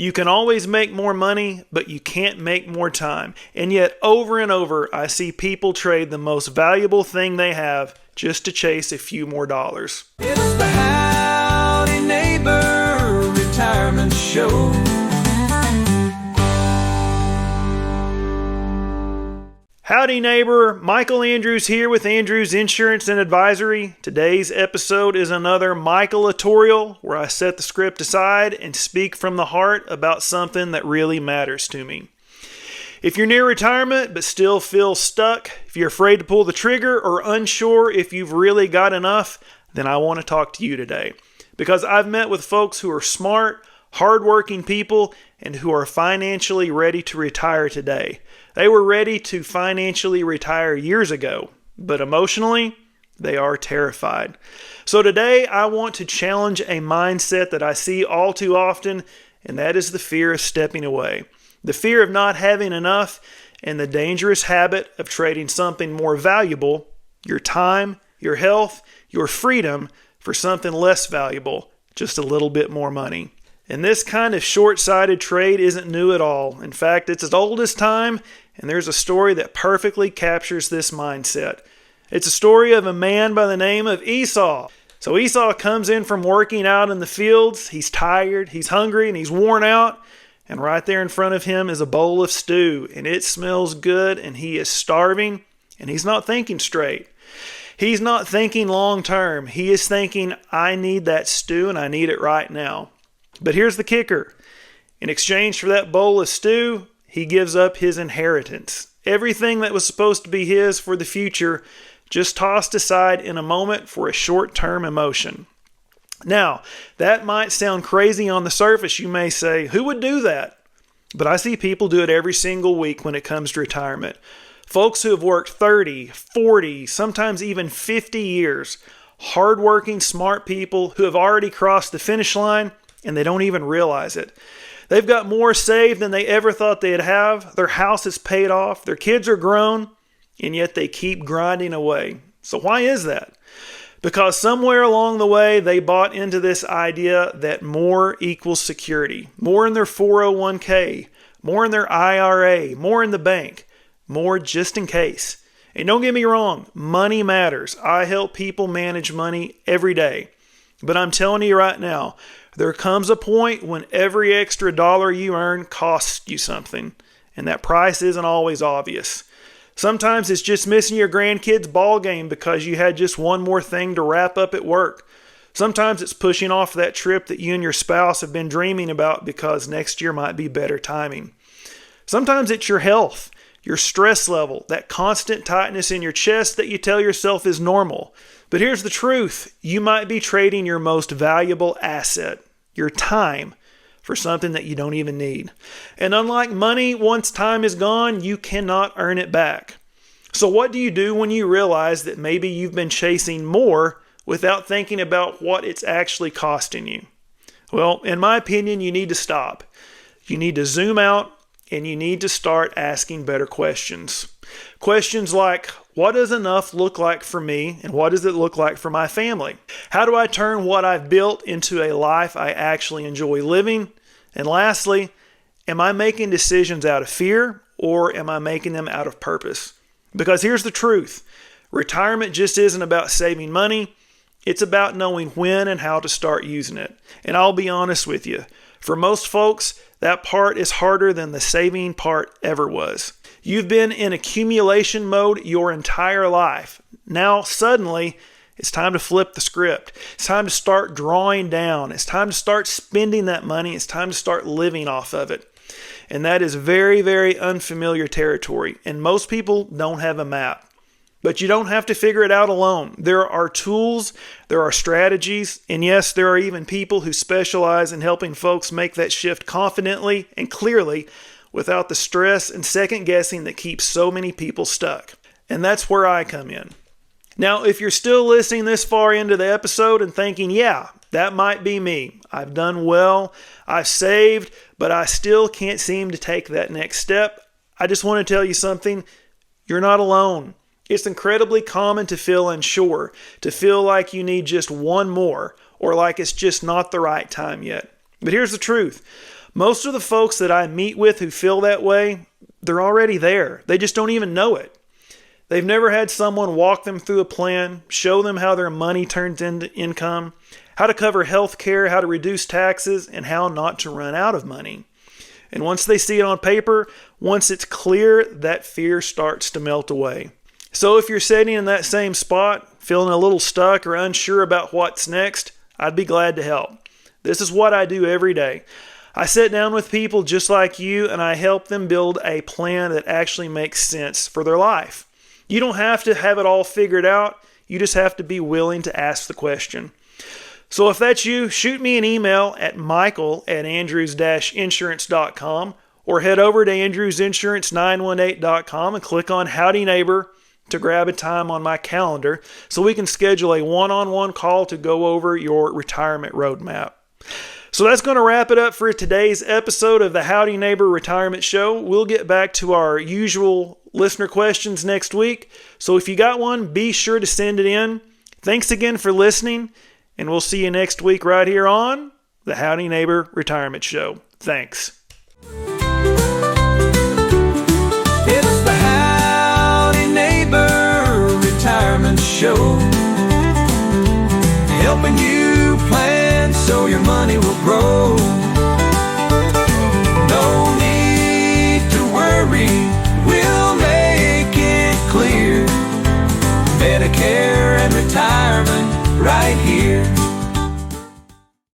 You can always make more money, but you can't make more time. And yet, over and over, I see people trade the most valuable thing they have just to chase a few more dollars. It's the Howdy Neighbor Retirement Show. Howdy neighbor, Michael Andrews here with Andrews Insurance and Advisory. Today's episode is another Michaelatorial where I set the script aside and speak from the heart about something that really matters to me. If you're near retirement but still feel stuck, if you're afraid to pull the trigger or unsure if you've really got enough, then I want to talk to you today. Because I've met with folks who are smart, hardworking people and who are financially ready to retire today. They were ready to financially retire years ago, but emotionally, they are terrified. So today, I want to challenge a mindset that I see all too often, and that is the fear of stepping away. The fear of not having enough, and the dangerous habit of trading something more valuable, your time, your health, your freedom, for something less valuable, just a little bit more money. And this kind of short-sighted trade isn't new at all. In fact, it's as old as time, and there's a story that perfectly captures this mindset. It's a story of a man by the name of Esau. So Esau comes in from working out in the fields. He's tired, he's hungry, and he's worn out. And right there in front of him is a bowl of stew, and it smells good, and he is starving, and he's not thinking straight. He's not thinking long term. He is thinking, I need that stew, and I need it right now. But here's the kicker. In exchange for that bowl of stew, he gives up his inheritance. Everything that was supposed to be his for the future, just tossed aside in a moment for a short-term emotion. Now, that might sound crazy on the surface. You may say, who would do that? But I see people do it every single week when it comes to retirement. Folks who have worked 30, 40, sometimes even 50 years. Hardworking, smart people who have already crossed the finish line, and they don't even realize it. They've got more saved than they ever thought they'd have. Their house is paid off. Their kids are grown, and yet they keep grinding away. So why is that? Because somewhere along the way, they bought into this idea that more equals security. More in their 401k, more in their IRA, more in the bank, more just in case. And don't get me wrong, money matters. I help people manage money every day. But I'm telling you right now, there comes a point when every extra dollar you earn costs you something, and that price isn't always obvious. Sometimes it's just missing your grandkids' ball game because you had just one more thing to wrap up at work. Sometimes it's pushing off that trip that you and your spouse have been dreaming about because next year might be better timing. Sometimes it's your health, your stress level, that constant tightness in your chest that you tell yourself is normal. But here's the truth. You might be trading your most valuable asset, your time, for something that you don't even need. And unlike money, once time is gone, you cannot earn it back. So what do you do when you realize that maybe you've been chasing more without thinking about what it's actually costing you? Well, in my opinion, you need to stop. You need to zoom out, and you need to start asking better questions. Questions like, what does enough look like for me, and what does it look like for my family? How do I turn what I've built into a life I actually enjoy living? And lastly, am I making decisions out of fear, or am I making them out of purpose? Because here's the truth. Retirement just isn't about saving money. It's about knowing when and how to start using it. And I'll be honest with you. For most folks, that part is harder than the saving part ever was. You've been in accumulation mode your entire life. Now, suddenly, it's time to flip the script. It's time to start drawing down. It's time to start spending that money. It's time to start living off of it. And that is very, very unfamiliar territory. And most people don't have a map. But you don't have to figure it out alone. There are tools, there are strategies, and yes, there are even people who specialize in helping folks make that shift confidently and clearly without the stress and second guessing that keeps so many people stuck. And that's where I come in. Now, if you're still listening this far into the episode and thinking, yeah, that might be me. I've done well, I've saved, but I still can't seem to take that next step. I just want to tell you something. You're not alone. It's incredibly common to feel unsure, to feel like you need just one more, or like it's just not the right time yet. But here's the truth. Most of the folks that I meet with who feel that way, they're already there. They just don't even know it. They've never had someone walk them through a plan, show them how their money turns into income, how to cover health care, how to reduce taxes, and how not to run out of money. And once they see it on paper, once it's clear, that fear starts to melt away. So if you're sitting in that same spot, feeling a little stuck or unsure about what's next, I'd be glad to help. This is what I do every day. I sit down with people just like you and I help them build a plan that actually makes sense for their life. You don't have to have it all figured out. You just have to be willing to ask the question. So if that's you, shoot me an email at michael@andrews-insurance.com or head over to andrewsinsurance918.com and click on Howdy Neighbor to grab a time on my calendar so we can schedule a one-on-one call to go over your retirement roadmap. So that's going to wrap it up for today's episode of the Howdy Neighbor Retirement Show. We'll get back to our usual listener questions next week. So if you got one, be sure to send it in. Thanks again for listening, and we'll see you next week right here on the Howdy Neighbor Retirement Show. Thanks. It's the Howdy Neighbor Retirement Show, helping you plan so your money will grow.